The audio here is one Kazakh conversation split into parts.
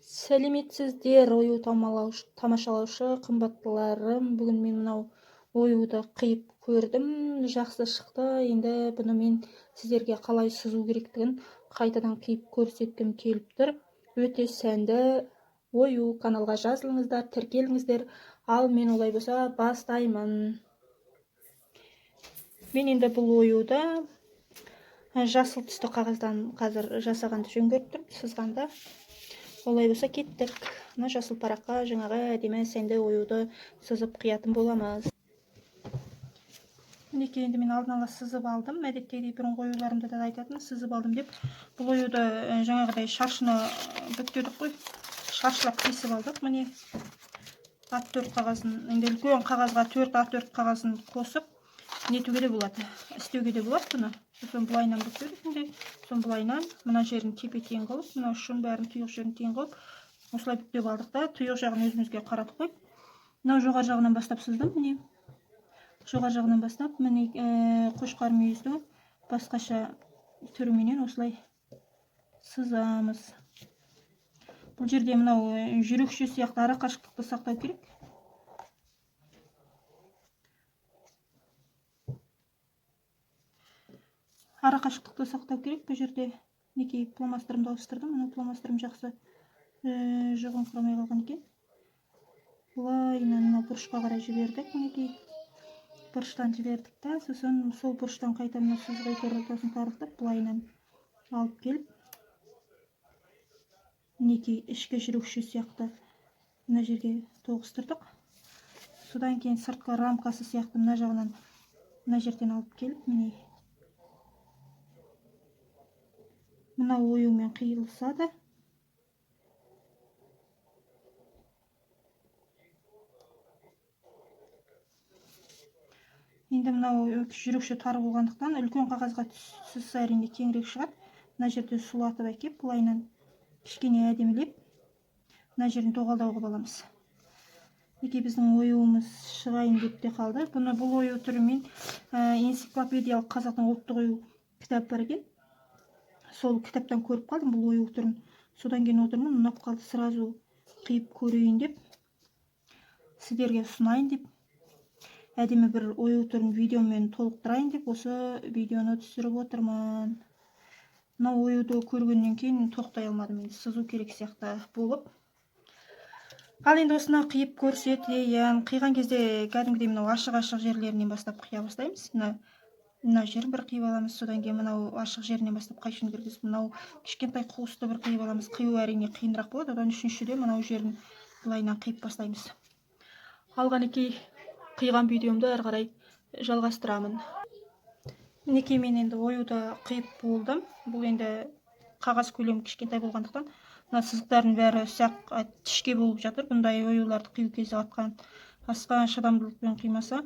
Сәлеметсіздер, ою тамашалаушы қымбаттыларым. Бүгін мен мынау оюды қиып көрдім, жақсы шықты. Енді бұны мен сіздерге қалай сызу керектігін қайтадан қиып көрсеткім келіп тұр. Өте сәнді ою. Каналға жазылыңыздар, тіркеліңіздер. Ал мен олай болса бастаймын. Мен енді бұл оюды жасыл түсті қағаздан қазір жасағанды жөн көріп тұрмын, сызғанда. Олай болса кеттік. Мына жасыл параққа жаңағы әдемі сәнді оюды сызып қиятын боламыз. Мінекей, енді мен алдын ала сызып алдым. Әдеттегідей бұрынғы оюларымда да айтатын, сызып алдым деп. Бұл оюды жаңағыдай шаршыны бүктедік қой. Шаршылап кесіп алдық. Міне А4 қағазын, енді үлкен қағазға 4 А4 қағазын қосып нетуге де болады, істеуге де болады бұны. Сосын бұлайынан бүктедік. Сосын бұлайынан мына жерін тепе-тең қылып, мына ұшын бәрін тұйық жерін тең қылып, осылай бүктеп алдық та, тұйық жағын өзімізге қаратып қойып, мынау жоғары жағынан бастап сыздым. Міне жоғары жағынан бастап, міне қошқар мүйізді басқаша түріменен осылай сызамыз. Бұл жерде мынау жүрекше сияқты ара қашықтықты сақтау керек. Ара қашықтықты сақтау керек. Бұл жерде некей фломастерімді ауыстырдым. Мына фломастерім жақсы жұғын құрамай қалған екен. Бұлайынан мына бұрышқа қарай жібердік. Мінекей бұрыштан жібердік та, сосын сол бұрыштан қайта мына сызғы екі ортасын тарылтып, бұлайынан алып келіп, мінекей ішкі жүрекше сияқты мына жерге тоғыстырдық. Содан кейін сыртқы рамкасы сияқты мына жағынан мына жерден алып келіп, міне мына оюмен қиылысады. Енді мынау жүрекше тар болғандықтан үлкен қағазға түссе әрине кеңірек шығады. Мына жерде сулатып әкеп, бұлайынан кішкене әдемілеп, мына жерін тоғалдау қылып аламыз. Неке біздің оюымыз шығайын деп те қалды. Бұл ою түрімен энциклопедиялық қазақтың ұлттық ою кітап бар екен. Сол кітаптан көріп қалдым бұл ою түрін. Содан кейін отырмын, ұнап қалды, сразу қиып көрейін деп, сіздерге ұсынайын деп, әдемі бір ою түрін видеомен толықтырайын деп, осы видеоны түсіріп отырмын. Мына оюды көргеннен кейін тоқтай алмадым, енді сызу керек сияқты болып. Ал енді осына қиып көрсетейін. Қиған кезде кәдімгідей мынау ашық-ашық жерлерінен бастап қия бастаймыз. Мына жерін бір қиып аламыз, содан кейін мынау ашық жерінен бастап қайшыны кіргізіп, мынау кішкентай қуысты бір қиып аламыз. Қию әрине қиындырақ болады, одан үшіншіде мынау жерін бұлайынан қиып бастаймыз. Алған екей қиған видеомды әрі қарай жалғастырамын. Мінекей мен енді оюды қиып болдым. Бұл енді қағаз көлемі кішкентай болғандықтан мына сызықтардың бәрі ұсақ тішке болып жатыр. Бұндай оюларды қию кезде асқан шыдамдылықпен қимаса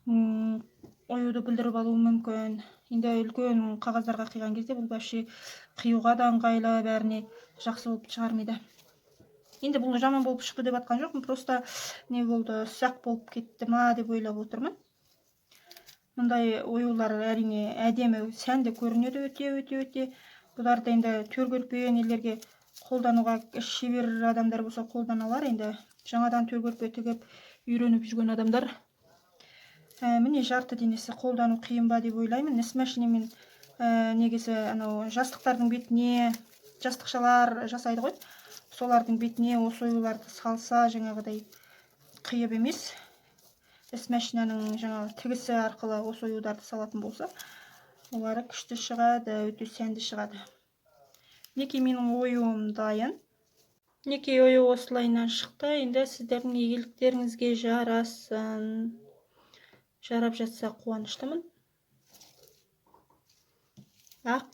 оюды бүлдіріп алуы мүмкін. Енді үлкен қағаздарға қиған кезде бұл вообще қиюға да ыңғайлы, бәріне жақсы болып шығармайды. Енді бұл жаман болып шықты деп атқан жоқпын, просто не болды, ұсақ болып кетті ма деп ойлап отырмын. Мұндай оюлар әрине әдемі, сәнді көрінеді өте. Бұларды енді төр көрпе нелерге қолдануға шебер адамдар болса қолданалар. Енді жаңадан төр көрпе тігіп үйреніп жүрген адамдар міне жарты денесі қолдану қиын ба деп ойлаймын. Іс машинемен негізі анау жастықтардың бетіне жастықшалар жасайды ғой. Солардың бетіне осы оюларды салса жаңағыдай қиып емес, іс машинаның жаңағы тігісі арқылы осы оюларды салатын болса, олары күшті шығады, өте сәнді шығады. Неке менің оюым дайын. Неке ою осылайынан шықты. Енді сіздердің игіліктеріңізге жарасын. Жарап жатса қуаныштымын. Ақ